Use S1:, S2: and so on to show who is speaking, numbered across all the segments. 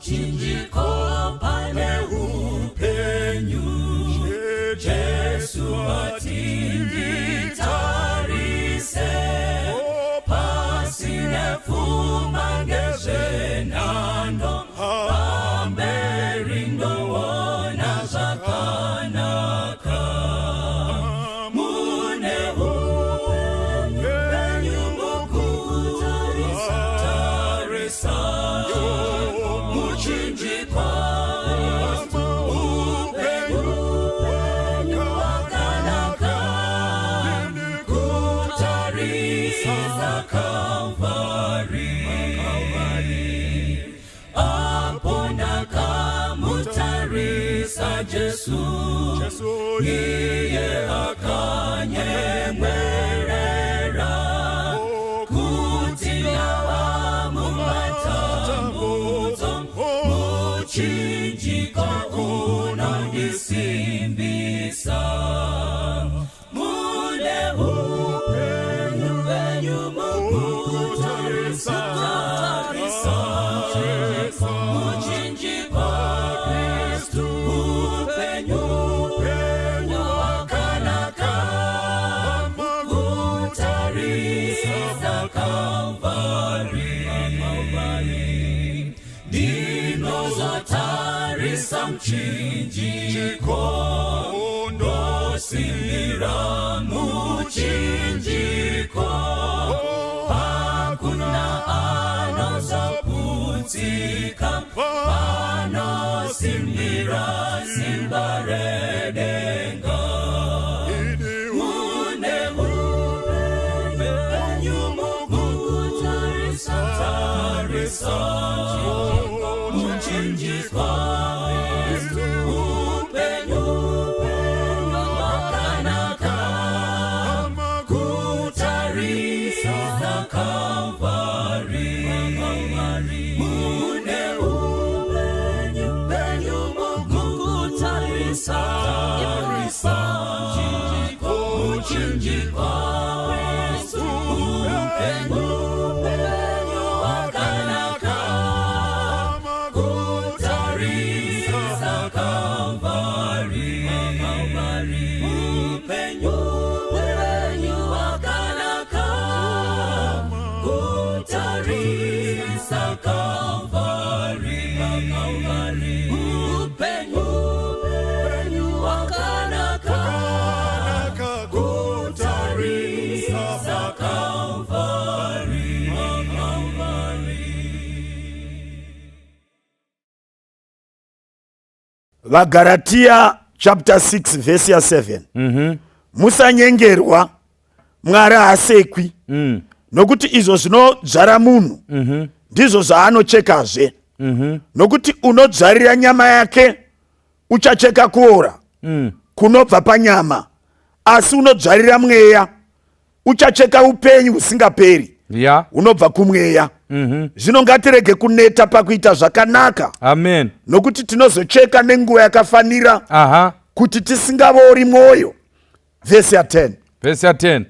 S1: muchinjiko pane upenyu. Jesu matinditarise, pasine pfuma ngezvenhando, pamberi ndoona zvakanaka. Mune upenyu mukutarisa, muchinjikwa upenyu wakanaka, kutarisa Kalvari. Apo ndakamutarisa Jesu, iye akanyemwerera, kuti ava mumatambudzo, muchinjiko unondisimbisa. Mune upenyu mukutarisa, muchinjiko Kristu, upenyu wakanaka, kutarisa Kalvari. Ndinozotarisa muchinjiko, ndosimbira muchinjiko, hakuna anozoputsika, panosimbira simba redenga. Mune upenyu mukutarisa, muchinjiko upenyu wakanaka, kutarisa Kalvari. Mune upenyu mukutarisa, muchinjiko upenyu wakanaka, kutarisa Kalvari. Upenyu wakanaka, kutarisa Kalvari. Upenyu wakanaka, kutarisa Kalvari.
S2: Vagalatia chapter 6 verse ya 7. Musanyengerwa, Mwari haasekwi, nokuti izvo zvinodzvara munhu ndizvo zvaanochekazve. Nokuti unodzvarira nyama yake uchacheka kuora kunobva panyama, asi unodzvarira mweya uchacheka upenyu husingaperi unobva kumweya. Zvino ngatirege kuneta pakuita zvakanaka.
S3: Amen.
S2: Nokuti tinozocheka nenguva yakafanira, kuti tisingavori mwoyo. Verse ya 10.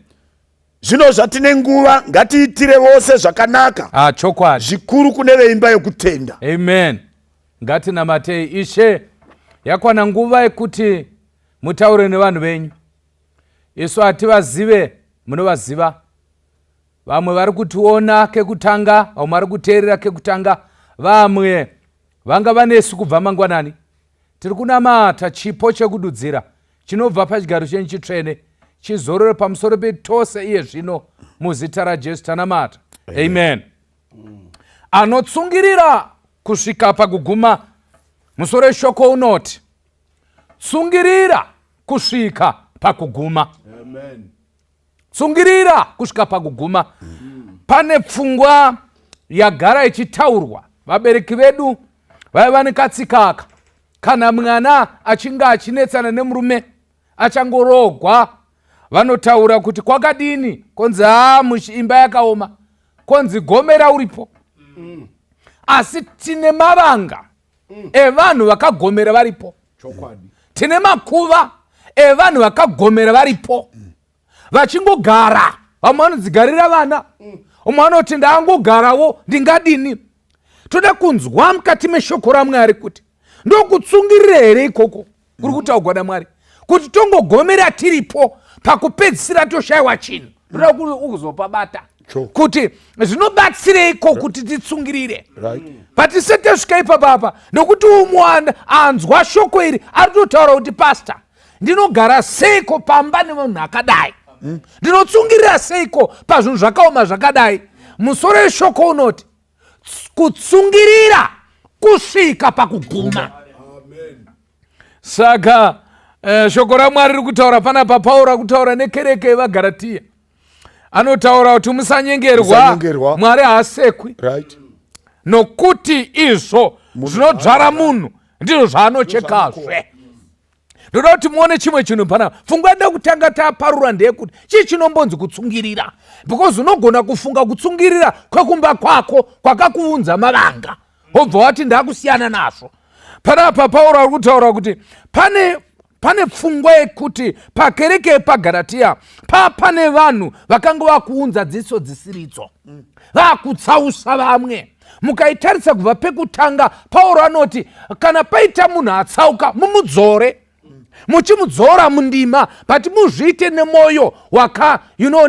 S2: Zvino zvatine nguva ngatiitire vose zvakanaka,
S3: chokwadi,
S2: zvikuru kune veimba yokutenda.
S3: Amen. Ngatinamatei Ishe, yakwana nguva yekuti mutaure nevanhu venyu. Isu hativazive, munovaziva. Vamwe vari kutiona kekutanga, vamwe vari kuteerera kekutanga, vamwe vanga vanesu kubva mangwanani. Tiri kunamata chipo chekududzira chinobva pachigaro chenyu chitsvene, chizorore pamusoro petose iye zvino, muzita raJesu tanamata. Amen. Anotsungirira kusvika pakuguma, musoro weshoko unoti tsungirira kusvika pakuguma.
S2: Amen.
S3: Tsungirira kusvika pakuguma. Pane pfungwa yagara ichitaurwa. Vabereki vedu vaiva nekatsikaka, kana mwana achinge achinetsana nemurume achangorogwa, vanotaura kuti kwakadini, konzi muimba yakaoma, konzi gomera uripo. Asi tine mavanga evanhu vakagomera varipo. Tine makuva evanhu vakagomera varipo, vachingogara. Vamwe vanodzigarira vana, umwe anoti ndangogarawo ndingadini. toda kunzwa mukati meshoko raMwari kuti ndokutsungirira here ikoko kuri kutaurwa naMwari kuti tongogomera tiripo pakupedzisira toshayiwa chinhu. Toda kuzopabata kuti zvinobatsireiko kuti titsungirire, patisati tasvika ipapapa nokuti umwe anzwa shoko iri aritotaura kuti pastor, ndinogara seiko pamba nemunhu akadai, ndinotsungirira seiko pazvinhu zvakaoma zvakadai. Musoro weshoko unoti kutsungirira kusvika pakuguma. Saka shoko raMwari riri kutaura panapa, Pauro akutaura nekereke yevaGaratiya, anotaura kuti musanyengerwa, Mwari haasekwi, nokuti izvo zvinodzvara munhu ndizvo zvaanochekazve. Ndoda kuti muone chimwe chinhu panapa. Funga yada kutanga taparura ndeyekuti chii chinombonzi kutsungirira, because unogona kufunga kutsungirira kwekumba kwako kwakakuunza mavanga wobva wati ndakusiyana nazvo. Panapa Pauro ari kutaura kuti pane pfungwa yekuti pakereke yepaGaratiya pane vanhu vakanga vakuunza dziso dzisiridzo, vakutsausa vamwe. Mukaitarisa kubva pekutanga, Pauro anoti kana paita munhu atsauka mumudzore, muchimudzora mundima, but muzviite nemoyo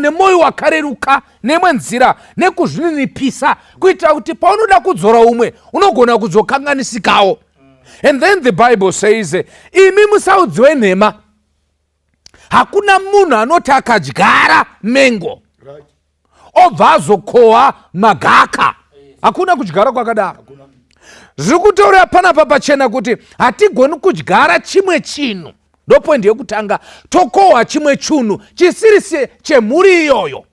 S3: nemoyo wakareruka, nemwe nzira nekuzvininipisa, kuitira kuti paunoda kudzora umwe unogona kuzokanganisikawo. And then the Bible says, imi musaudziwe nhema, hakuna munhu anoti akadyara mengo obva azokohwa magaka. Hakuna kudyara kwakadaro. Zviri kutaura panapa pachena kuti hatigoni kudyara chimwe chinhu. Ndopoindi yekutanga, tokohwa chimwe chinhu chisiri chemhuri iyoyo.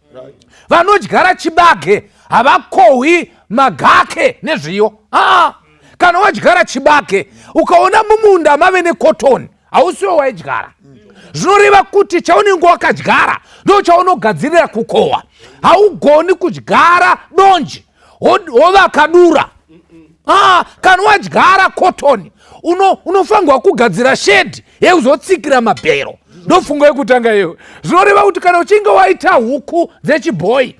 S3: Vanodyara chibage havakohwi magake nezviyo. Kana wadyara chibage ukaona mumunda mave nekotoni, hausiwo waidyara. Zvinoreva kuti chaunenge wakadyara ndo chaunogadzirira kukohwa. Haugoni kudyara donji wovakadura. Kana wadyara kotoni unofanirwa kugadzira shedhi yekuzotsikira mabhero. Ndofunga yekutanga iyo. Zvinoreva kuti kana uchinge waita huku dzechibhoyi,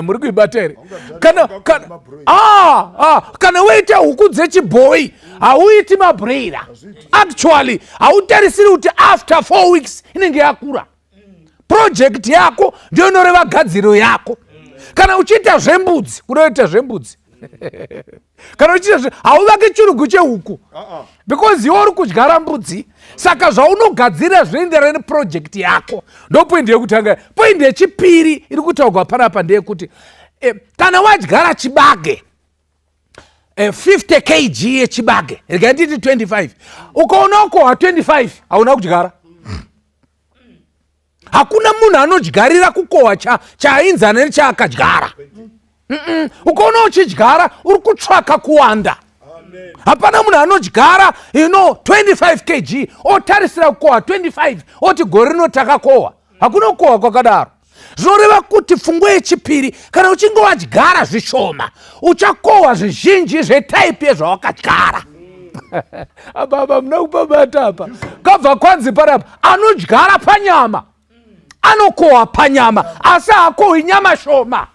S3: muri kuibata here? Kana waita huku dzechibhoyi hauiti mabhreira. Actually hautarisiri kuti after 4 weeks inenge yakura. Project yako ndio inoreva gadziro yako. Kana uchiita zvembudzi, kunoita zvembudzi. Kana uchiita hauvake chirugu chehuku, because iwe uri kudyara mbudzi. Saka zvaunogadzira zvinoenderana neprojekti yako. Ndopoindi yekutanga. Poindi yechipiri iri kutaurwa panapa ndeyekuti kana wadyara chibage 50 kg yechibage, rega nditi 25, ukaona ukohwa 25 hauna kudyara. Hakuna munhu anodyarira kukohwa chainzana nechaakadyara. Ukaona uchidyara uri kutsvaka kuwanda. Hapana munhu anodyara 25 kg otarisira kukohwa 25 oti gore rino takakohwa. Hakuna kukohwa kwakadaro. Zvinoreva kuti pfungwa yechipiri, kana uchinge wadyara zvishoma uchakohwa zvizhinji zvetaipi yezvawakadyara. Ababa muna kupabata apa. Kabva kwanzi panapa, anodyara panyama anokohwa panyama, asi hakohwi nyama shoma.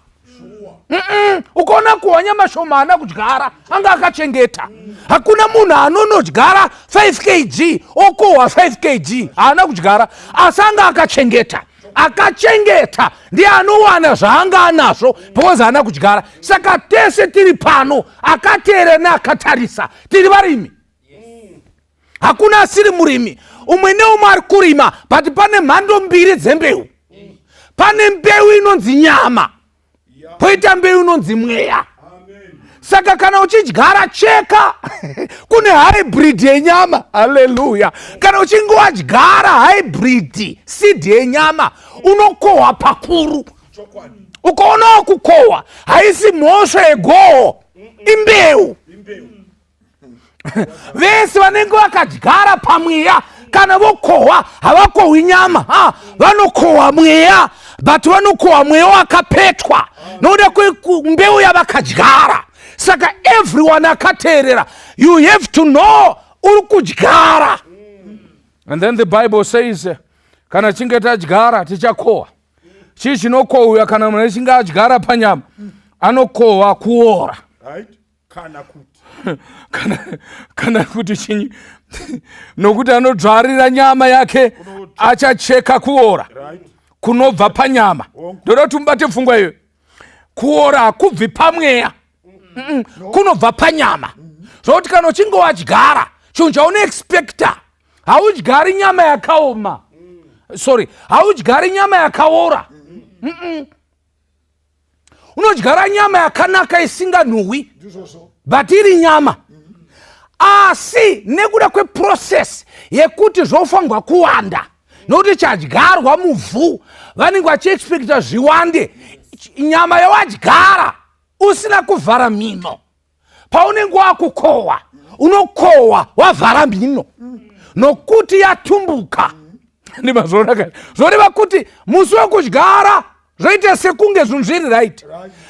S3: Ukaona kuhwa nyama shoma haana kudyara, anga akachengeta. Hakuna munhu anonodyara 5 kg okohwa 5 kg haana kudyara, asi anga akachengeta. Akachengeta ndiye anowana zvaanga anazvo because haana kudyara. Saka tese tiri pano, akateera neakatarisa, tiri varimi. Hakuna asiri murimi. Umwe neumwe ari kurima, but pane mhando mbiri dzembeu. Pane mbeu inonzi nyama, poita mbeu inonzi mweya. Saka kana uchidyara cheka kune hybrid yenyama. Haleluya. Kana uchinge wadyara hybrid seed yenyama unokohwa pakuru. Ukaona kukohwa haisi mhosva yegoho, imbeu. Vese vanenge vakadyara pamweya kana vokohwa havakohwi nyama, vanokohwa mweya, but vanokohwa mweya wakapetwa nokuda kwembeu yavakadyara. Saka everyone akateerera, you have to know uri kudyara. And then the Bible says, kana chinge tadyara tichakohwa. Chii chinokohwa kana munhu achinge adyara panyama? Anokohwa kuora. kana kuti chinyi nokuti anodzvarira nyama yake achacheka kuora kunobva panyama. Ndoda kuti mubate pfungwa iyo. Kuora hakubvi pamweya, kunobva panyama. Zvokuti kana uchinge wadyara chinhu chaunoexpecta, haudyari nyama yakaoma, haudyari nyama yakaora, unodyara nyama yakanaka isinganhuwi, but iri nyama. Asi nekuda kweprocess yekuti zvofanirwa kuwanda, nokuti chadyarwa muvhu vanenge vachiexpecta zviwande, nyama yawadyara usina kuvhara mino, paunenge wakukohwa unokohwa wavhara mino nokuti yatumbuka. Zvoreva kuti musi wekudyara zvoita sekunge zvinhu zviri right,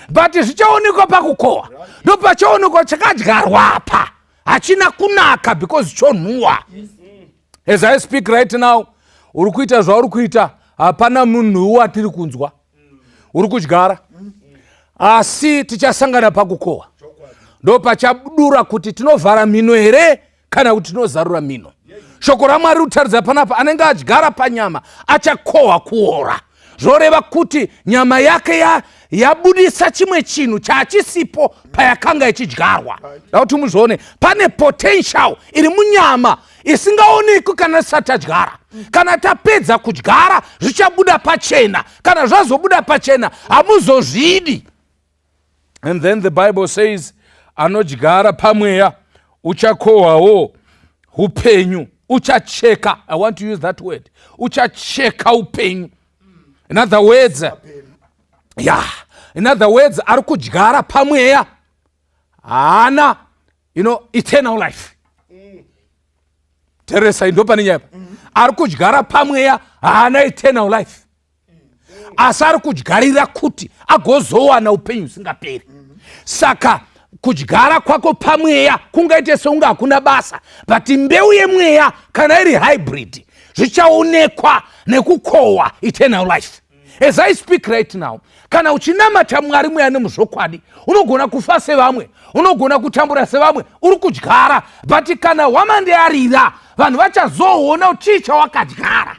S3: but zvichaonekwa pakukohwa. Ndo pachaonekwa chakadyarwa apa hachina kunaka because chonhuwa. As I speak right now, uri kuita zvauri kuita, hapana munhu watiri kunzwa. Uri kudyara asi tichasangana pakukohwa. Ndo pachabudura kuti tinovhara mino here kana kuti tinozarura mino. Shoko raMwari rutaridza panapa, anenge adyara panyama achakohwa kuora. Zvoreva kuti nyama yake yabudisa chimwe chinhu chachisipo payakanga ichidyarwa. Kuti muzvione, pane potential iri munyama isingaonekwi kana tisati tadyara. Kana tapedza kudyara zvichabuda pachena, kana zvazobuda pachena hamuzozvidi. And then the Bible says anodyara pamweya uchakohwawo upenyu, uchacheka. I want to use that word, uchacheka upenyu. In other words, ari kudyara pamweya haana eternal life. Teresa ndo pane nyaya. Ari kudyara pamweya haana eternal life, asi ari kudyarira kuti agozowana upenyu usingaperi. Saka kudyara kwako pamweya kungaite seunge hakuna basa, but mbeu yemweya kana iri hybrid zvichaonekwa nekukohwa eternal life. As I speak right now, kana uchinamata Mwari mweya nemuzvokwadi, unogona kufa sevamwe, unogona kutambura sevamwe, uri kudyara, but kana wamandearira vanhu vachazoona kuti chii chawakadyara.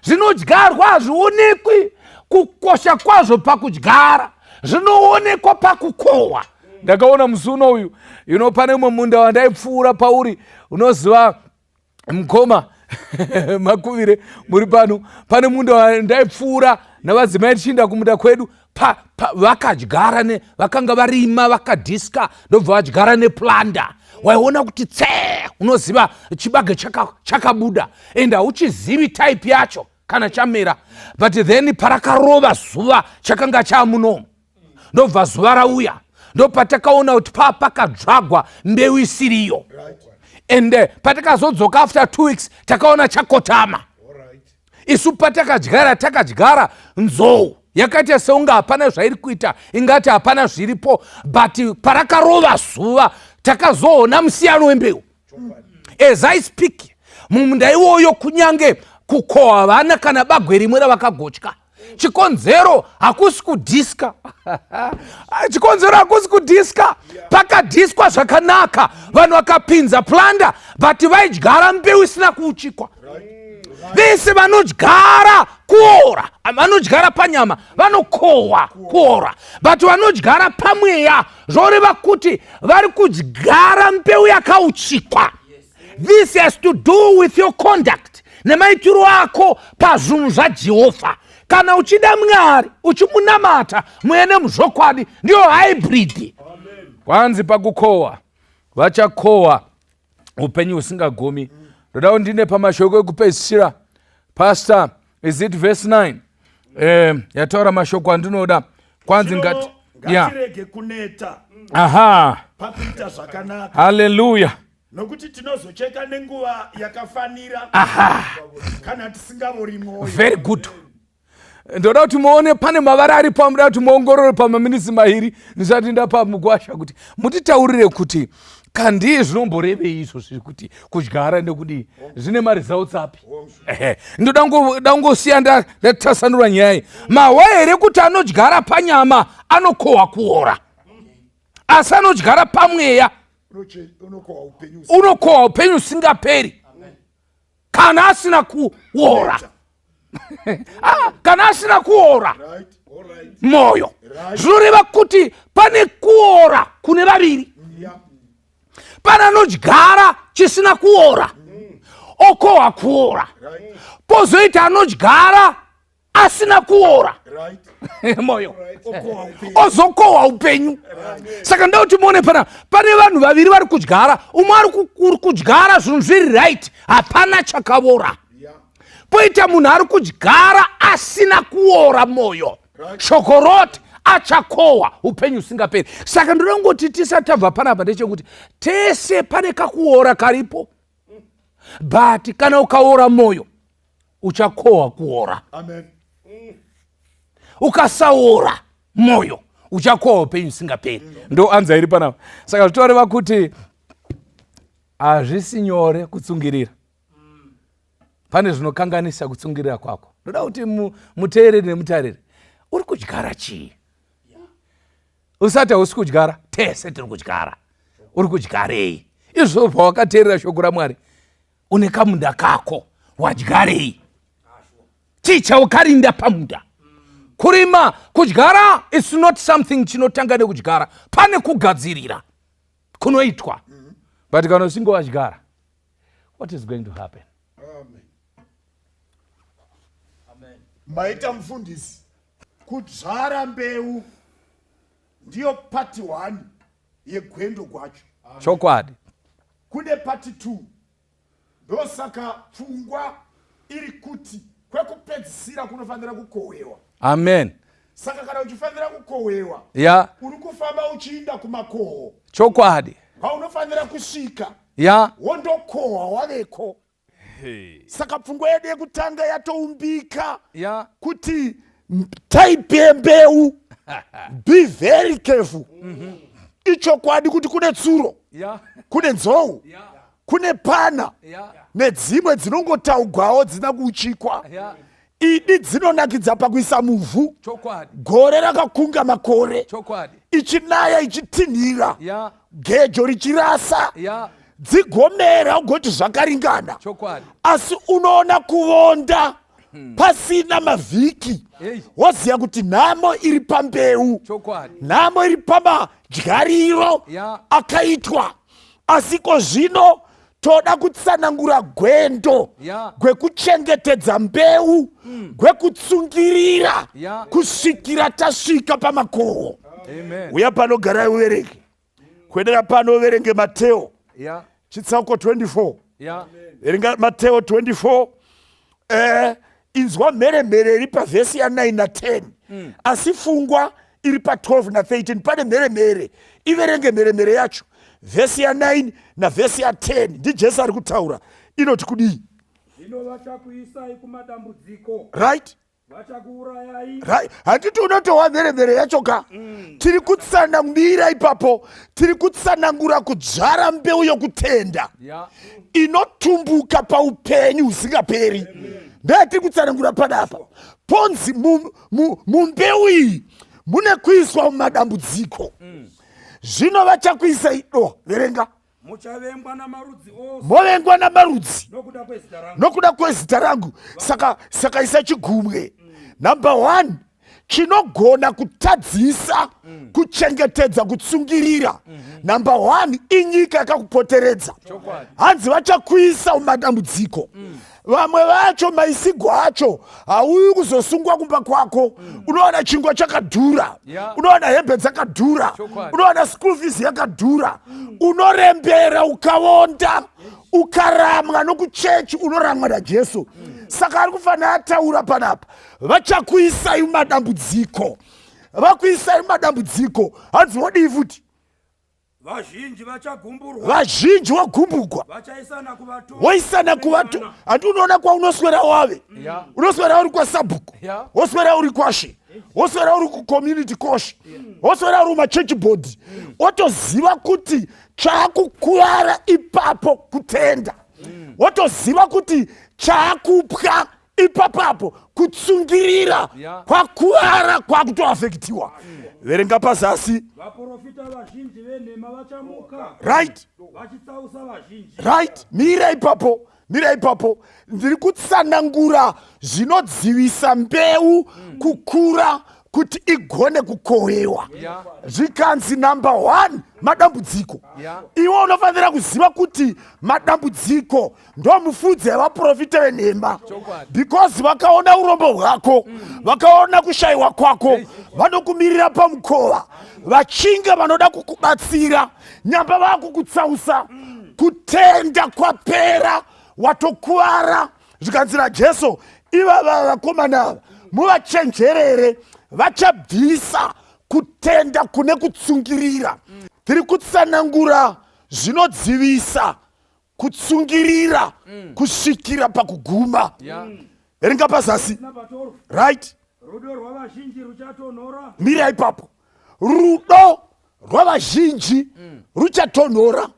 S3: Zvinodyarwa hazvionekwi kukosha kwazvo pakudyara, zvinoonekwa pakukohwa. Ndakaona musi uyu, pane umwe munda wandaipfuura pauri, unoziva mukoma makuvire muri pano, pane munda wandaipfuura navadzimai tichienda kumunda kwedu, vakadyara vakanga varima vakadhiska ndobva vadyara neplanda. Waiona kuti unoziva chibage chakabuda, and hauchizivi type yacho kana chamera, but then parakarova zuva chakanga chamunomo, ndobva zuva rauya, ndo patakaona kuti pakadzvagwa mbeu isiriyo. And patakazodzoka after 2 weeks takaona chakotama. Isu takadyara nzou yakaita seunga hapana zvairi kuita, ingati hapana zviripo, but parakarova zuva takazoona musiyano wembeu. As I speak, mumunda iwoyo kunyange kukohwa vana kana bagwe rimwe ravakagotya. Chikonzero hakusi kudhiska. Chikonzero hakusi kudhiska. Pakadhiskwa zvakanaka, vanhu vakapinza planda, but vaidyara mbeu isina kuuchikwa. Vese vanodyara kuora, vanodyara panyama vanokohwa kuora, but vanodyara pamweya zvoreva kuti vari kudyara mbeu yakauchikwa. This has to do with your conduct, nemaitiro ako pazvinhu zvaJehovha. Kana uchida Mwari, uchimunamata mweya nemuzvokwadi, ndiyo hybrid. Kwanzi pakukohwa, vachakohwa upenyu usingagumi. Ndoda ndine pamashoko ekupedzisira. Pastor, is it verse 9? Yataura mashoko andinoda. Kwanzi
S2: ngatirege kuneta.
S3: Aha.
S2: Pakuita zvakanaka.
S3: Hallelujah.
S2: Nokuti tinozocheka nenguva yakafanira.
S3: Aha.
S2: Kana tisingavori mwoyo.
S3: Very good. Ndoda kuti muone pane mavara aripo, amuda kuti muongorore pamaminitsi mahiri ndisati ndapa mugwasha kuti mutitaurire kuti kandi zvinomborevei izvozvi kuti kudyara nekudii zvine maresults api. Ndoda ngosiya ndatasanura nyaya iyi. Mahwa here kuti anodyara panyama anokohwa kuora, asi anodyara pamweya unokohwa upenyu usingaperi kana asina kuora kana asina kuora moyo. Zvinoreva kuti pane kuora kune vaviri. Pane anodyara chisina kuora, okohwa kuora. Pozoita anodyara asina kuora moyo, ozokohwa upenyu. Saka ndoda kuti muone pane vanhu vaviri vari kudyara, umwe ari kudyara zvinhu zviri right, hapana chakavora. Poita munhu ari kudyara asina kuora moyo, shokoroti achakohwa upenyu usingaperi. Saka ndinongoti tisati tabva panapa ndechekuti tese pane kakuora karipo, but kana ukaora moyo uchakohwa kuora. Ukasaora moyo uchakohwa upenyu usingaperi. Ndo anza iri panapa. Saka zvitoreva kuti hazvisi nyore kutsungirira. Pane zvinokanganisa kutsungirira kwako. Ndoda kuti muteereri nemutariri, uri kudyara chii? Usati hausi kudyara, tese tiri kudyara. Uri kudyareyi? Izvo pawakateerera shoko raMwari, une kamunda kako, wadyarei? Chii chaukarinda pamunda? Kurima, kudyara is not something chinotanga nekudyara. Pane kugadzirira kunoitwa. But kana usingo wadyara, what is going to happen?
S2: Maita mufundisi, kudzvara mbeu ndiyo part 1 yegwendo kwacho.
S3: Chokwadi.
S2: Kune part 2. Ndosaka pfungwa iri kuti kwekupedzisira kunofanira kukohwewa.
S3: Amen.
S2: Saka kana uchifanira kukohwewa, uri kufamba uchiinda kumakoho.
S3: Chokwadi.
S2: Paunofanira kusvika, wondokohwa waveko. Saka pfungwa yedu yekutanga yatoumbika kuti type yembeu, be very careful. Ichokwadi kuti kune tsuro, kune nzou, kune pana, nedzimwe dzinongotaugwawo dzina kuchikwa. Idi dzinonakidza pakuisa muvhu, gore rakakunga makore, ichinaya ichitinhira, gejo richirasa, dzigomera ugoti zvakaringana. Asi unoona kuvonda pasina mavhiki, woziva kuti nhamo iri pambeu, nhamo iri pamadyariro akaitwa. Asi kozvino toda kutsanangura gwendo gwekuchengetedza mbeu, gwekutsungirira kusvikira tasvika pamakoho. Uya panogara uverenge, kuendera pano uverenge Mateo chitsauko 24. Verenga Mateo 24. Inzwa mheremhere iri pavhesi ya9 na10. Asi fungwa iri pa12 na 13. Pane mheremhere, iverenge mheremhere yacho. Vhesi ya9 na vhesi ya10. NdiJesu ari kutaura. Inoti kudii?
S4: Zvino vachakuisai kumadambudziko.
S2: Right?
S4: Vachakuurayai.
S2: Right. Handiti unotohwa mheremhere yacho ka? Tiri kutsanangura ipapo, tiri kutsanangura kudzvara mbeu yokutenda inotumbuka paupenyu husingaperi. Ndetiri kutsanangura panapa. Ponzi mumbeu iyi mune kuiswa mumadambudziko. Zvino vachakuisai verenga.
S4: Muchavengwa namarudzi ose.
S2: Movengwa namarudzi
S4: nokuda
S2: kwezita rangu. Saka isa chigumwe. Number 1, chinogona kutadzisa kuchengetedza kutsungirira. Number 1, inyika yakakupoteredza. Hanzi vachakuisa mumadambudziko. Vamwe vacho maisigo acho hauyi kuzosungwa kumba kwako. Unoona chingwa chakadhura, unoona hembe dzakadhura, unoona school fees yakadhura. Unorembera ukavonda, ukaramwa nokuchechi, unoramwa naJesu. Saka ari kufanira ataura panapa, vachakuisai mumadambudziko. Vakuisai mumadambudziko. Hanzi wodii futi?
S4: Vazhinji vachagumburwa.
S2: Vazhinji wagumbugwa.
S4: Vachaisana kuvatumwa.
S2: Woisana kuvatumwa. Handi unoona kwaunoswera wave. Unoswera uri kwaSabhuku. Woswera uri kwaShe. Woswera uri kucommunity koshi. Woswera uri machurch board. Wotoziva kuti chaakukuwara ipapo kutenda. Wotoziva kuti chaakupwa ipapapo kutsungirira kwakuara kwakutoafektiwa. Verenga pazasi.
S4: Vaprofita vazhinji venhema vachamuka.
S2: Right.
S4: Vachitsausa vazhinji.
S2: Right. Mira ipapo. Ndiri kutsanangura zvinodzivisa mbeu kukura kuti igone kukohwewa. Zvikanzi number 1 madambudziko. Iwe unofanira kuziva kuti madambudziko ndo mufudzi vaprofita venhema, because vakaona urombo hwako, vakaona kushayiwa kwako, vanokumirira pamukova, vachinge vanoda kukubatsira, nyamba vakukutsausa, kutenda kwapera, watokuara. Zvikanzira Jesu, ivava vakomana muvachenjerere, vachabvisa kutenda kune kutsungirira. Tiri kutsanangura zvinodzivisa kutsungirira kusvikira pakuguma. Verenga pazasi. Right.
S4: Rudo rwavazhinji ruchatonhora.
S2: Mira ipapo. Rudo rwavazhinji ruchatonhora.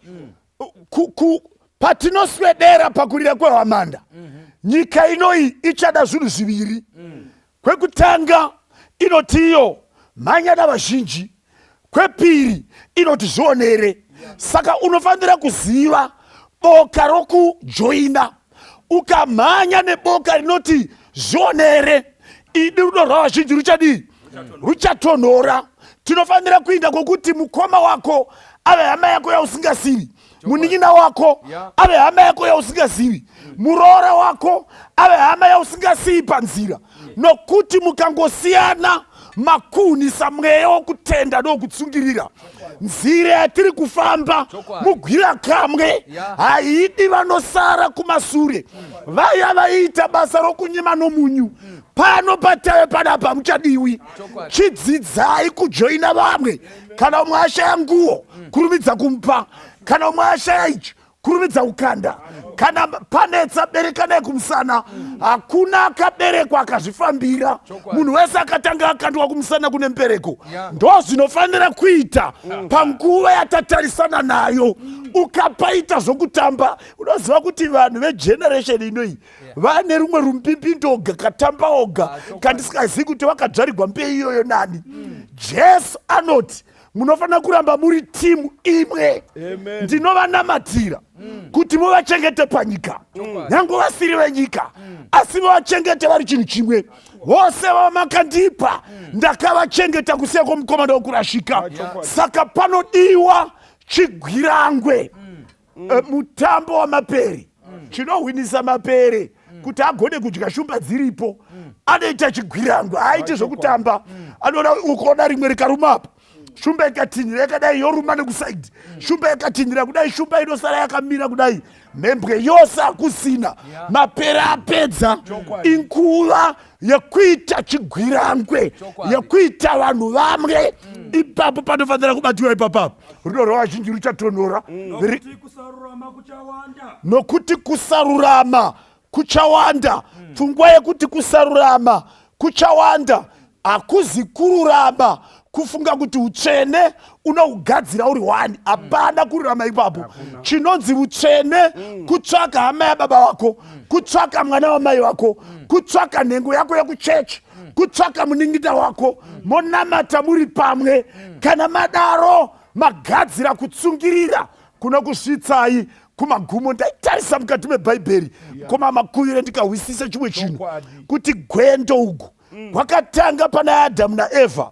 S2: Patinoswedera pakurira kwehwamanda, nyika inoi ichada zvinhu zviviri. Kwekutanga inoti iyo mhanya vazhinji, kwepiri inoti zvionere. Saka unofanira kuziva boka rokujoina. Ukamhanya neboka rinoti zvionere, idi rudo rwavazhinji ruchadii? Ruchatonhora. Tinofanira kuinda kwokuti mukoma wako ave hama yako yausingazivi, munin'ina wako ave hama yako yausingazivi, muroora wako ave hama yausingazivi panzira. Nokuti mukangosiyana makunisa mweya wokutenda ndokutsungirira, nzira yatiri kufamba mugwira kamwe haidi vanosara kumasure. Vaya vaita basa rokunyima nomunyu, pano patave panapa muchadiwi. Chidzidzai kujoina vamwe. Kana umwe ashaya nguo, kurumidza kumupa. Kana umwe ashaya ichi, kurumidza ukanda. Kana panetsa, berekanai kumusana. Hakuna akaberekwa akazvifambira. Munhu wese akatanga akandwa kumusana kune mbereko. Ndo zvinofanira kuita panguva yatatarisana nayo. Ukapaita zvokutamba, unoziva kuti vanhu vegeneration inoi vane rumwe rumpipindo oga katamba oga kandisingazivi kuti vakadzvarigwa mbei iyoyo nani. Jesu anoti munofanira kuramba muri timu imwe. Ndinovanamatirira kuti muvachengete panyika, nyange vasiri venyika, asi muvachengete vari chinhu chimwe. Vose vamakandipa ndakavachengeta kusiya kwomukomana wokurashika. Saka panodiwa chigwirangwe, mutambo wamapere. Chinohwinisa mapere kuti agone kudya shumba dziripo, anoita chigwirangwe. Haaiti zvokutamba, anoda ukaona rimwe rikarumapo, shumba ikatinhira yakadai yoruma nekusaidi, shumba ikatinhira kudai, shumba inosara yakamira kudai, mhembwe yose hakusina. Mapere apedza inguva yekuita chigwirangwe, yekuita vanhu vamwe. Ipapo panofanira kubatiwa ipapapo. Rudo rwavazhinji ruchatonhora. Nokuti kusarurama kuchawanda. Pfungwa yekuti kusarurama kuchawanda hakuzi kururama kufunga kuti utsvene unougadzira uri 1. Hapana kururama ipapo. Chinonzi utsvene kutsvaka hama yababa wako, kutsvaka mwana wamai wako, kutsvaka nhengo yako yekuchechi, kutsvaka munin'ina wako, monamata muri pamwe. Kana madaro magadzira kutsungirira kunokusvitsai kumagumo. Ndaitarisa mukati mebhaibheri koma makuvire ndikahwisisa chimwe chinhu, kuti gwendo ugu hwakatanga pana Adamu naEvha,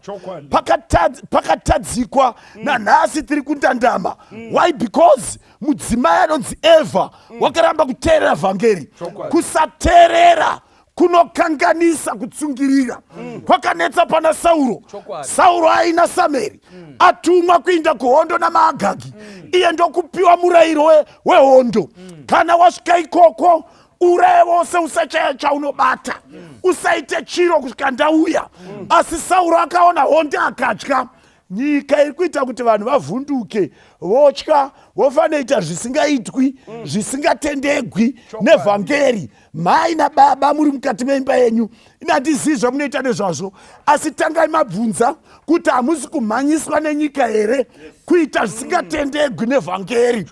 S2: pakatadzikwa nanhasi tiri kundandama. Why? Because mudzimai anonzi Evha wakaramba kuteerera vhangeri. Kusateerera kunokanganisa kutsungirira. Kwakanetsa pana Sauro. Sauro aina Sameri, atumwa kuinda kuhondo namaagagi. Iye ndokupiwa murayiro wehondo. Kana wasvika ikoko, uraye vose, usachaya chaunobata, usaite chiro kusvika ndauya. Asi Sauro akaona hondo akatya. Nyika iri kuita kuti vanhu vavhunduke, votya, vofanoita zvisingaitwi, zvisingatendegwi nevhangeri. Mai nababa muri mukati meimba yenyu, inandizivi zvamunoita nezvazvo, asi tangai mabvunza kuti hamusi kumhanyiswa nenyika here kuita zvisingatendegwi nevhangeri.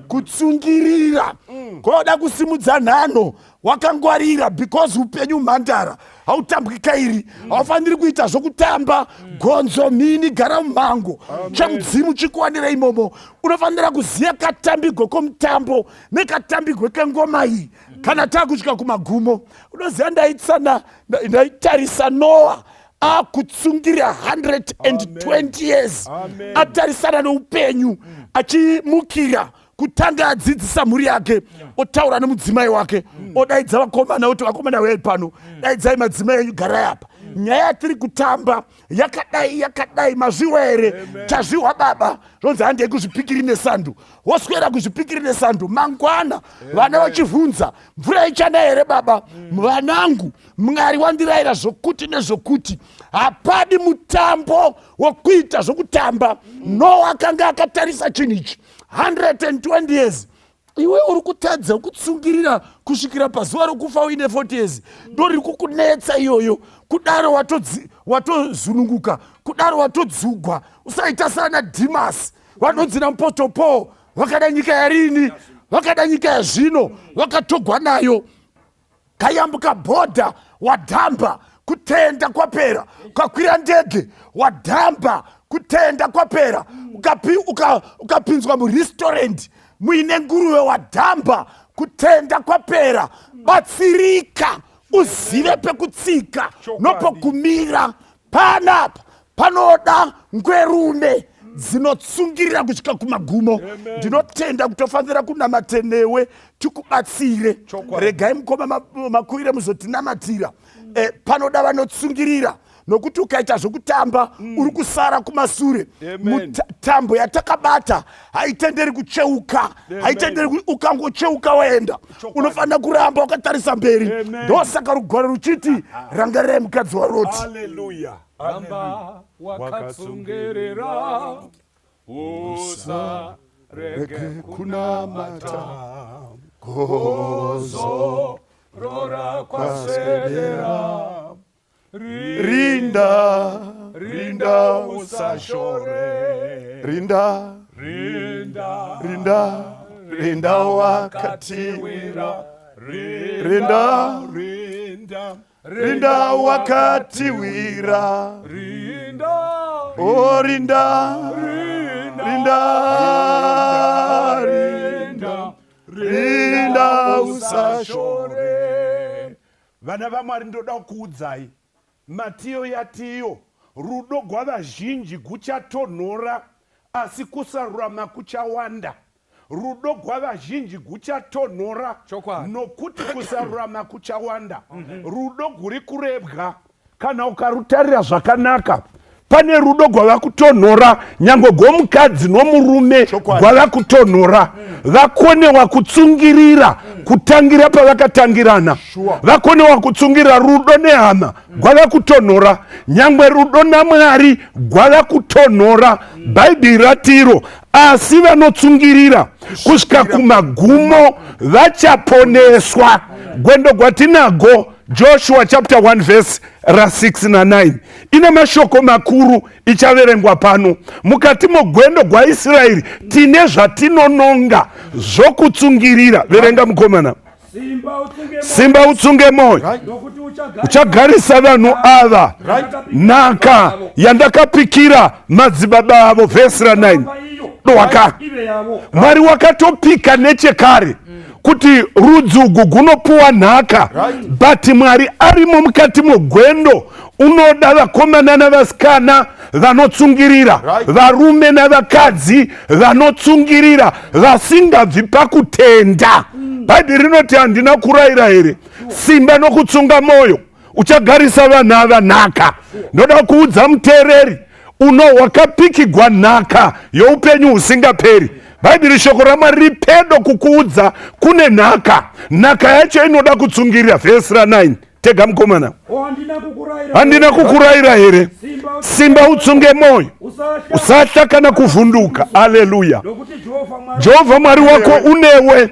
S2: Kutsungirira koda kusimudza nhano wakangwarira, because upenyu mhandara hautambwi kairi. Haufaniri kuita zvokutamba gonzo mini gara mumhango chemudzimu chikuwanira imomo. Unofanira kuziva katambigwe komutambo nekatambigwe kengoma iyi. Kana takusvika kumagumo, unoziva ndaitarisa Noah akutsungirira 120 years, atarisana neupenyu, achimukira kutanga adzidzisa mhuri yake, otaura nemudzimai wake, odaidza vakomana kuti vakomana wei pano, daidzai madzimai enyu garai apa. Nyaya yatiri kutamba yakadai mazviwa here, tazviwa baba, zvonzi handei kuzvipikiri nesandu, woswera kuzvipikiri nesandu, mangwana vana vachivhunza mvura ichana here baba. Vanangu, Mwari wandirayira zvokuti nezvokuti, hapadi mutambo wokuita zvokutamba. Noah akanga akatarisa chinhu ichi 120 years. Iwe uri kutadza kutsungirira kusvikira pazuva rokufa uine 40 years. Ndori kukunetsa iyoyo, kudaro watozununguka, kudaro watodzugwa. Usaita sana Dimas, vanonzina mupotopo, vakada nyika yarini, vakada nyika yazvino, vakatogwa nayo. Kayambuka bhodha, wadhamba, kutenda kwapera. Ukakwira ndege, wadhamba, kutenda kwapera. Ukapinzwa murestaurant, muine nguruve, wadhamba, kutenda kwapera. Batsirika, uzive pekutsika nopokumira. Panapa panoda ngwerume dzinotsungirira kusvika kumagumo. Ndinotenda kutofanira kunamata newe tikubatsire. Regai mukoma makuire muzotinamatira. Panoda vanotsungirira, nokuti ukaita zvokutamba uri kusara kumasure. Mutambo yatakabata haitenderi kucheuka, haitenderi ukangocheuka waenda. Unofanira kuramba wakatarisa mberi. Ndosaka rugwaro ruchiti, rangarirai mukadzi waRoti.
S1: Hallelujah.
S3: Amba wakatsungirira, usarege kunamata, gozo rora kwaswedera.
S2: Rinda
S1: usashore.
S2: Rinda wakatiwira. Rinda wakatiwira. Oh, rinda usashore.
S1: Vana vaMwari ndoda kuudzai, matiyo yatiyo, rudo rwavazhinji guchatonhora, asi kusarurama kuchawanda. Rudo rwavazhinji guchatonhora, nokuti kusarurama kuchawanda. Rudo guri kurebwa, kana ukarutarira zvakanaka, pane rudo rwava kutonhora, nyange gwomukadzi nomurume rwava kutonhora. Vakonewa kutsungirira kutangira pavakatangirana. Vakonewa kutsungirira rudo nehama rwava kutonhora. Nyange rudo naMwari rwava kutonhora. Bhaibheri ratiro, asi vanotsungirira kusvika kumagumo vachaponeswa. Gwendo gwatinago Joshua chapter 1 verse ra6 na9 ina mashoko makuru ichaverengwa pano. Mukati mogwendo gwaIsraeri tine zvatinononga zvokutsungirira. Verenga mukomana. Simba utsunge moyo, uchagarisa vanhu ava nhaka yandakapikira madzibaba avo. Verse ra9. Mwari wakatopika nechekare kuti rudzi ugu gunopuwa nhaka, but Mwari arimo mukati mogwendo unoda vakomana navasikana vanotsungirira, varume navakadzi vanotsungirira, vasingabvi pakutenda. Bhaibheri rinoti handina kurayira here? Simba nokutsunga moyo, uchagarisa vanhu ava nhaka. Ndoda kuudza muteereri, wakapikigwa nhaka youpenyu husingaperi. Bhaibheri shoko raMwari ripedo kukuudza kune nhaka. Nhaka yacho inoda kutsungirira. Verse ra9. tega mukomana.
S4: handina
S1: kukurayira here simba utsunge moyo usatya kana kuvhunduka. Haleluya. Jehovha Mwari wako unewe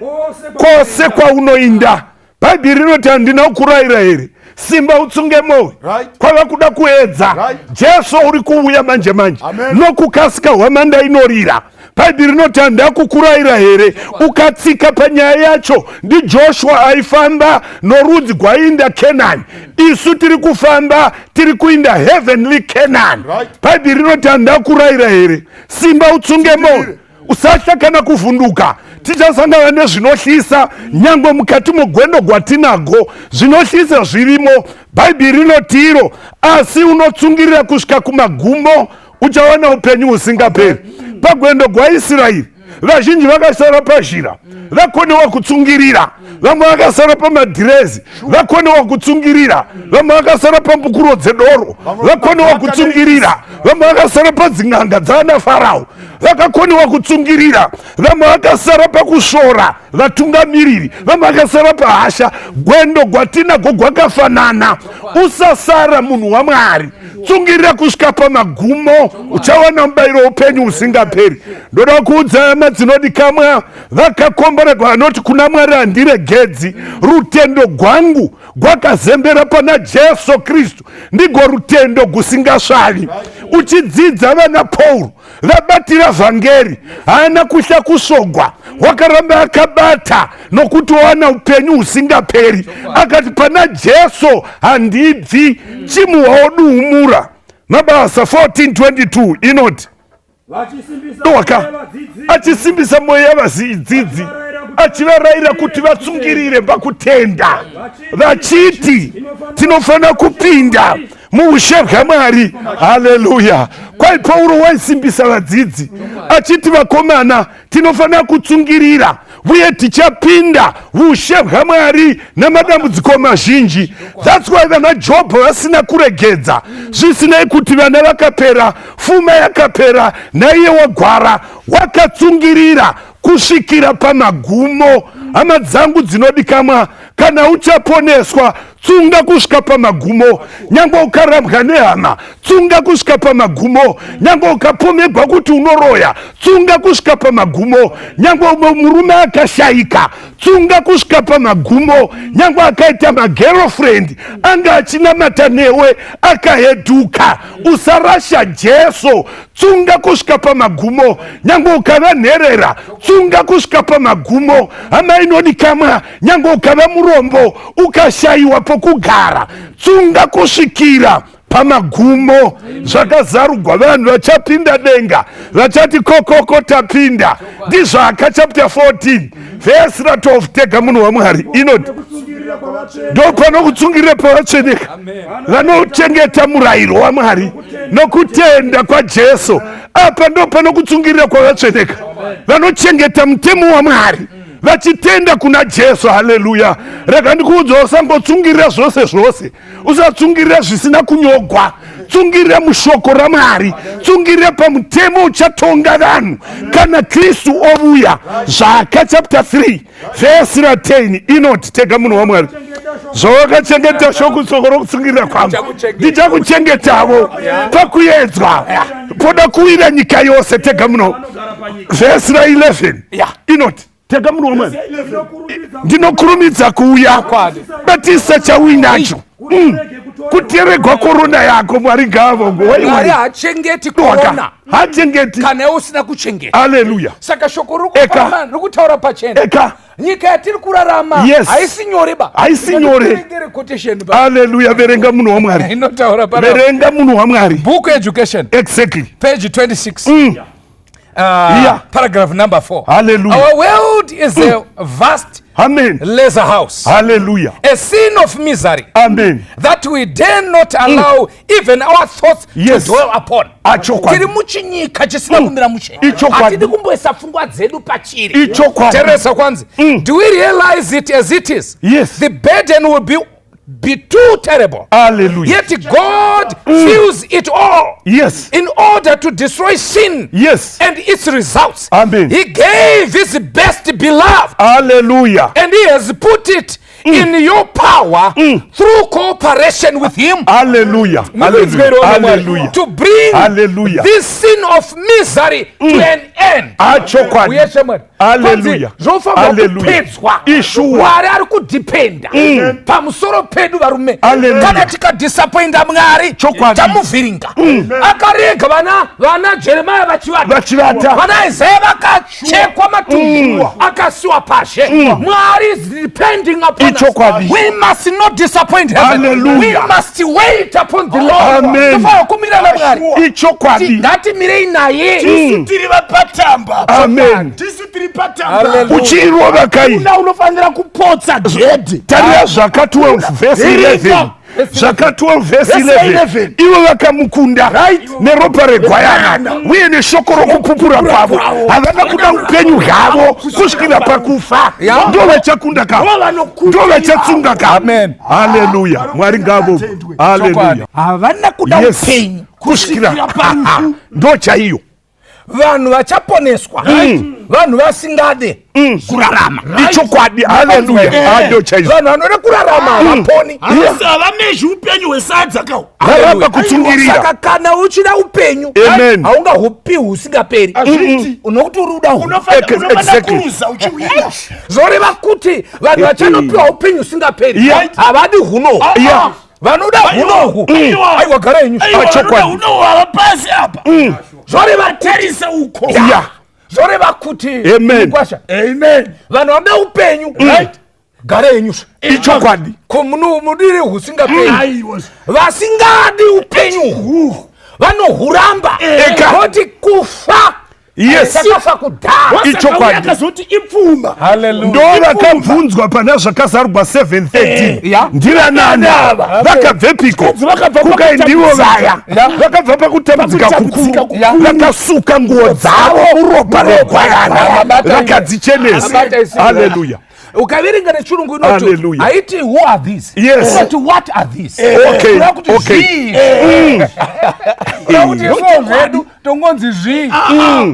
S1: kwose kwaunoinda. Bhaibheri rinoti handina kukurayira here simba utsunge moyo kwava kuda kuedza. Jesu uri kuuya manje nokukasika hwamanda inorira. Bhaibheri rinoti handina kukurayira here ukatsika panyaya yacho. NdiJoshua aifamba norudzi rwainda Kenani, isu tiri kufamba tiri kuinda heavenly Canaan. Bhaibheri rinoti handina kukurayira here simba utsunge moyo usatya kana kuvhunduka. Tichasangana nezvinohlisa nyangwe mukati mogwendo gwatinago, zvinohlisa zvirimo. Bhaibheri rinoti iro, asi unotsungirira kusvika kumagumo uchaona upenyu husingaperi. Pagwendo gwaIsraeri vazhinji vakasara pazhira, vakonewa kutsungirira. Vamwe vakasara pamadhirezi, vakonewa kutsungirira. Vamwe vakasara pambukuro dzedoro, vakonewa kutsungirira. Vamwe vakasara padzin'anga dzana Farao, vakakonewa kutsungirira. Vamwe vakasara pakusvora vatungamiriri, vamwe vakasara pahasha. Gwendo gwatinago gwakafanana. Usasara munhu waMwari, tsungirira kusvika pamagumo uchawana mubayiro upenyu usingaperi. Ndoda kuudza hama dzinodikamwa vakakomborerwa vanoti kuna Mwari handiregedzi. Rutendo rwangu rwakazembera pana Jesu Kristu, ndigwo rutendo gusingasvavi. Uchidzidza vana Pauro vabatira vhangeri, haana kuhla kusvogwa, wakaramba akabata nokuti wana upenyu husingaperi. Akati pana Jesu handibvi, chimuhwa oduhumura. Mabasa 14:22 inoti achisimbisa mwoyo yavadzidzi achivarayira kuti vatsungirire pakutenda, vachiti tinofanira kupinda muushe hwaMwari. Haleluya. Kwai Pauro waisimbisa vadzidzi achiti vakomana tinofanira kutsungirira uye tichapinda ushe hwaMwari namadambudziko mazhinji. That's why vana Jobho vasina kuregedza, zvisinei kuti vana vakapera, pfuma yakapera, naiye wagwara wakatsungirira kusvikira pamagumo. Hama dzangu dzinodikamwa, kana uchaponeswa tsunga kusvika pamagumo. Nyangwe ukarambwa nehama tsunga kusvika pamagumo. Nyangwe ukapomegwa kuti unoroya tsunga kusvika pamagumo. Nyangwe murume akashayika tsunga kusvika pamagumo. Nyangwe akaita magirlfriend anga achinamata newe akaheduka, usarasha Jesu, tsunga kusvika pamagumo. Nyangwe ukava nherera tsunga kusvika pamagumo. Hama inodikamwa, nyangwe ukava murombo ukashayiwa pokugara tsunga kusvikira pamagumo. Zvakazarugwa vanhu vachapinda denga vachati kokoko tapinda. Ndizvaka chapter 14 verse 12. Tega munhu waMwari inoti ndopano kutsungirira pavatsveneka vanochengeta murayiro waMwari nokutenda kwaJesu. Apa ndopano kutsungirira kwavatsveneka vanochengeta mutemo waMwari vachitenda kuna Jesu. Haleluya. Rega ndikuudza, usangotsungirira zvose zvose, usatsungirira zvisina kunyogwa. Tsungirira mushoko raMwari, tsungirira pamutemo uchatonga vanhu kana Kristu ovuya. Zvaka chapter 3 verse 10 inoti, tega munhu waMwari, zvawakachengeta shoko tsoko rokutsungirira kwangu ndichakuchengetavo pakuedzwa poda kuwira nyika yose. Tega munhu verse 11 inoti, tega munhu waMwari, ndinokurumidza kuuya batisa chauinacho kuteregwa korona yako. Mwari ngavongo.
S3: Mwari hachengeti korona,
S1: hachengeti
S3: kana usina kuchengeta.
S1: Haleluya.
S3: Saka shoko rokutaura pachena, nyika yatiri kurarama haisi nyore ba,
S1: haisi nyore. Haleluya. Verenga munhu waMwari,
S3: inotaura
S1: verenga munhu waMwari,
S3: book Education
S1: exactly
S3: page 26 paragraph number 4.
S1: Hallelujah.
S3: Our world is a vast laser house.
S1: Hallelujah.
S3: A scene of misery.
S1: Amen.
S3: That we dare not allow even our thoughts to dwell upon. Tiri muchinyika chisina kumira mushe. Hatidi kumboesa pfungwa dzedu pachiri. Teresa kwanzi. Do we realize it as it is?
S1: Yes.
S3: The burden will be too terrible.
S1: Hallelujah.
S3: Yet God fills it all.
S1: Yes.
S3: In order to destroy sin.
S1: Yes.
S3: And its results.
S1: Amen.
S3: He gave his best beloved.
S1: Hallelujah.
S3: And he has put it in your power through cooperation with him.
S1: Hallelujah. Hallelujah.
S3: To bring
S1: Hallelujah.
S3: this sin of misery to an end.
S1: Chokwadi. Hallelujah. Hallelujah. Ishua.
S3: Mwari ari kudependa pamusoro pedu varume. Kana tika disappointa Mwari tamuvhiringa. Akarega vana Jeremiah vachivata. Vana Isaiah vakachekwa matumbu akasiwa pashe. Mwari is depending upon us. We must not disappoint heaven. We must wait upon the Lord.
S1: Amen.
S3: Ichokwadi. Ngati mirei naye.
S2: Tisitiri vapatamba.
S1: Amen.
S2: Tisitiri patamba.
S1: Uchirwa vakai.
S2: Unofanira kupotsa gedi.
S1: Taria zvaka 12 verse 11. Zvaka 12 verse 11. Ivo vakamukunda neropa regwayana uye neshoko rokupupura kwavo. Havana kuda upenyu hwavo kusvikira pakufa. Ndo vachakunda kavo. Ndo vachatsunga kavo.
S3: Amen.
S1: Haleluya. Mwari ngavo. Haleluya.
S3: Havana kuda upenyu
S1: kusvikira pakufa. Ndo chaiyo.
S3: Vanhu vachaponeswa. Vanhu vasingade kurarama.
S1: Ichokwadi. Haleluya. Ndo chaiyo.
S3: Vanhu vanode kurarama havaponi.
S2: Havamezhi upenyu hwesadza kawo.
S1: Varamba kutsungirira.
S3: Saka kana uchida upenyu haungahupi husingaperi. Unokuti uri uda
S2: Unofanira kuruza uchiwira.
S3: zoreva kuti vanhu vachanopiwa upenyu husingaperi havadi huno. Vanoda hunohu. Aiwa garenyu.
S2: Huno havapasi apa.
S3: Zoreva
S2: terisa uko.
S3: Zoreva kuti
S1: Kwasha.
S2: Amen.
S3: vanhu vanoda upenyu garenyu.
S1: Ichokwadi.
S3: Mudiri husingaperi. Vasingadi upenyu vanohuramba. Kuti kufa.
S1: Yes.
S3: Sakafa kudhara.
S1: Ichokwadi.
S2: Akazoti ipfuma.
S3: Hallelujah.
S1: Ndo vakabvunzwa pana zvakazarurwa 7:13. Ndira nana vakabvepiko kukaindiwo vaya vakabva pakutambudzika kukuru vakasuka nguo dzavo muropa regwayana vakadzichenesa. Haleluya.
S3: Ukaverenga nechirungu inoti haiti who are these.
S1: Yes.
S3: But what are these?
S1: Okay.
S3: Kuti zvedu tongonzi zvi.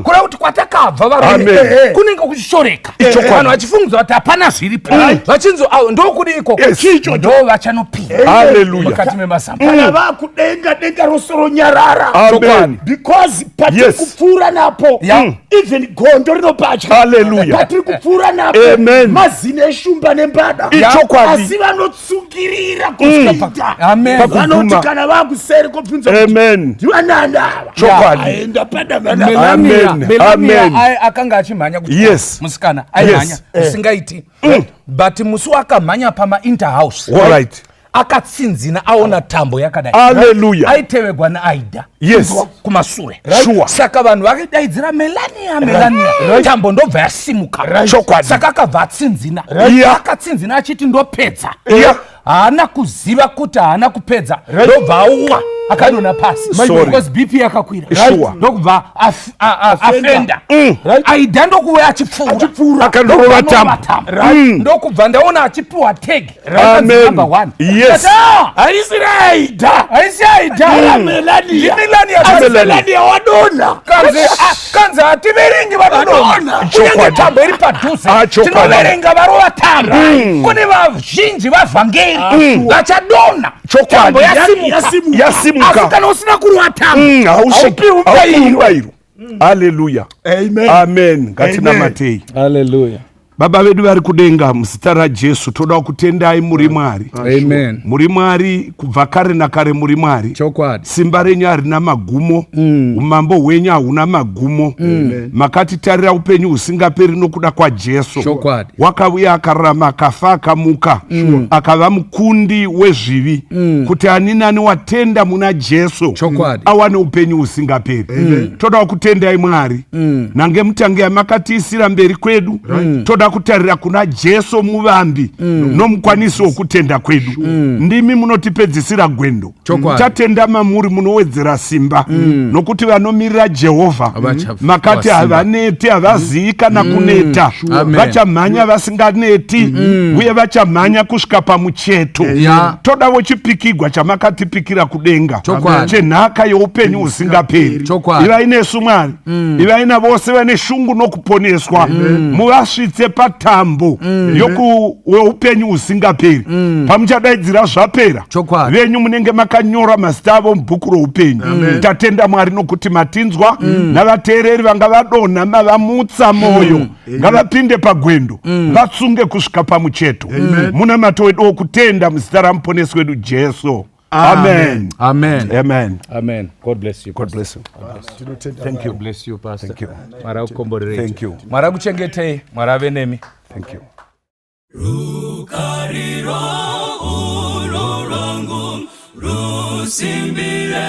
S3: Kura kuti kwatakabva varume kunenge kuchishoreka. Vanhu vachifungidzwa kuti hapana zviripo. Vachinzi ndokudiko. Ndo vachanopinda.
S1: Haleluya.
S3: Mukati memazambo.
S2: Kana vakudenga denga rosoro nyarara.
S1: Amen.
S2: Because patiri kupfuura napo. Even gondo rinopatya.
S1: Haleluya.
S2: Patiri kupfuura napo.
S1: Amen.
S2: Mazine shumba nembada.
S1: Ichokwadi.
S2: Asi vanotsungirira kusvika.
S3: Amen.
S2: Vanoti kana vakuseri kopinza.
S1: Amen.
S2: Ndivanandava.
S1: Chokwadi.
S2: Aenda
S3: Melania akanga achimhanya kuti musikana aimhanya usingaiti. But musi wakamhanya pama interhouse.
S1: All right.
S3: Akatsinzina aona tambo yakadai.
S1: Hallelujah.
S3: Aitevegwa naAida.
S1: Yes.
S3: Kumasure.
S1: Sure.
S3: Saka vanhu vakadaidzira Melania. Tambo ndobva yasimuka. Saka akabva atsinzina. Akatsinzina achiti ndopedza. Haana kuziva kuti haana kupedza. Ndobva auwa akadona pasi. Because BP yakakwira. Ndokubva afenda. Aida ndokuuya achipfuura.
S1: Akandorova tambo.
S3: Ndokubva ndaona achipiwa tag.
S1: Amen. Yes.
S2: Haisi Aida. Melania wadona.
S3: Kanzi hativerengi vadonona. Kunyange tambo iri padhuze. Tinoverenga varova tambo. Kune vazhinji vavhangeri vachadona. Tambo
S1: yasimuka.
S3: Asi kana usina kurwa tambo.
S1: Haupiwi ubairo. Haleluya. Amen. Ngatina Matei.
S3: Haleluya.
S1: Baba vedu vari kudenga muzita raJesu toda kutendai muri Mwari.
S3: Amen.
S1: Muri Mwari kubva kare nakare muri Mwari.
S3: Chokwadi.
S1: Simba renyu harina magumo. Umambo hwenyu hauna magumo. Makatitarira upenyu husingaperi nokuda kwaJesu.
S3: Chokwadi.
S1: Wakauya akararama akafa akamuka. Akava mukundi wezvivi. Kuti ani nani watenda muna Jesu.
S3: Chokwadi.
S1: Awane upenyu husingaperi. Toda kutendai Mwari. Nange mutange yamakatiisira mberi kwedu. Toda kutarira kuna Jesu muvambi nomukwanisi wokutenda kwedu. Ndimi munotipedzisira gwendo. Tatenda mamuri munowedzera simba. Nokuti vanomirira Jehovha makati havaneti havazivi kana kuneta. Vachamhanya vasinganeti uye vachamhanya kusvika pamucheto. Todawo chipikigwa chamakatipikira kudenga chenhaka youpenyu husingaperi. Ivai nesu Mwari. Ivai navose vane shungu nokuponeswa. Muvasvitse patambo yeupenyu usingaperi. Pamuchadaidzira zvapera, venyu munenge makanyora mazita avo mubhuku roupenyu. Tatenda Mwari nokuti matinzwa navateereri vanga vadonha mavamutsa mwoyo ngavapinde pagwendo vatsunge kusvika pamucheto. Muna mato wedu wokutenda muzita ramuponesi wedu Jesu. Amen.
S3: Amen.
S1: Amen.
S3: Amen. God bless you.
S1: God bless you.
S3: Thank you. Bless you, Pastor.
S1: Thank you.
S3: Mwari akukomborerei.
S1: Thank you.
S3: Mwari akuchengetei. Mwari ave nemi.
S1: Thank you.
S5: Rukariro ulo lwangu rusimbire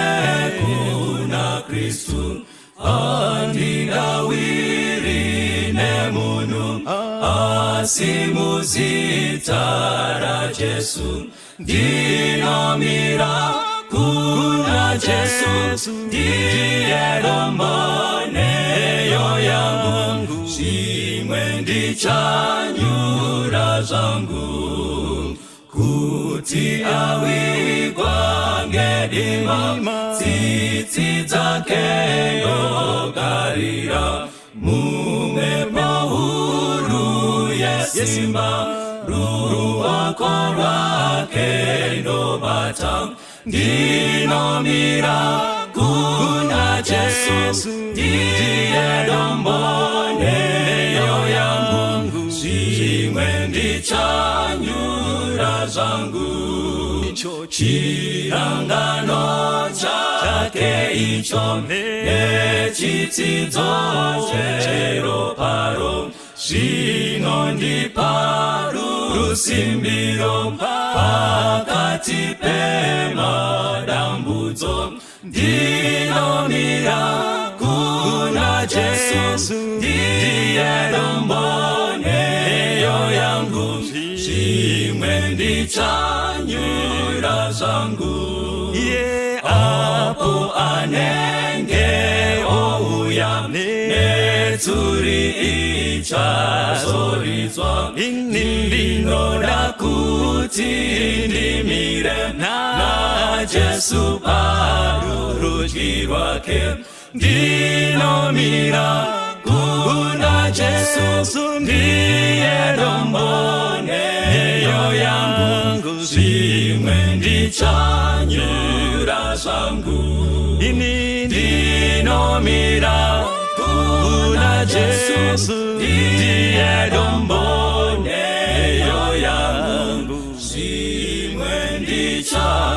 S5: kuna Kristu andinawiri nemunu asimuzitara Jesu ndinomira kuna Jesu ndiye domboneyo yangu shimwe ndichanyura zangu kuti awigwa ngedima tsitsi dzake ndogarira mumwepo huru yesimba ruoko rwake ndobata ndinomira kuna Jesu ndiye domboneyo yangu shimwe ndichanyura zangu chirangano chake icho nechitsidzo cheroparo zvinondipa rusimbiro pakati pemadambudzo ndinomira kuna Jesu ndiye domboneyo yangu shimwe ndichanyura zangu apo anenge ouya netsuri ichazoridzwa ndinoda kuti ndimire naJesu parudyi rwake ndinomira kuna Jesu ndiye domboneyo yangu shimwe ndichanyura zangu ndinomira kuna Jesu ndiye domboneyo yangu shimwe ndichanyura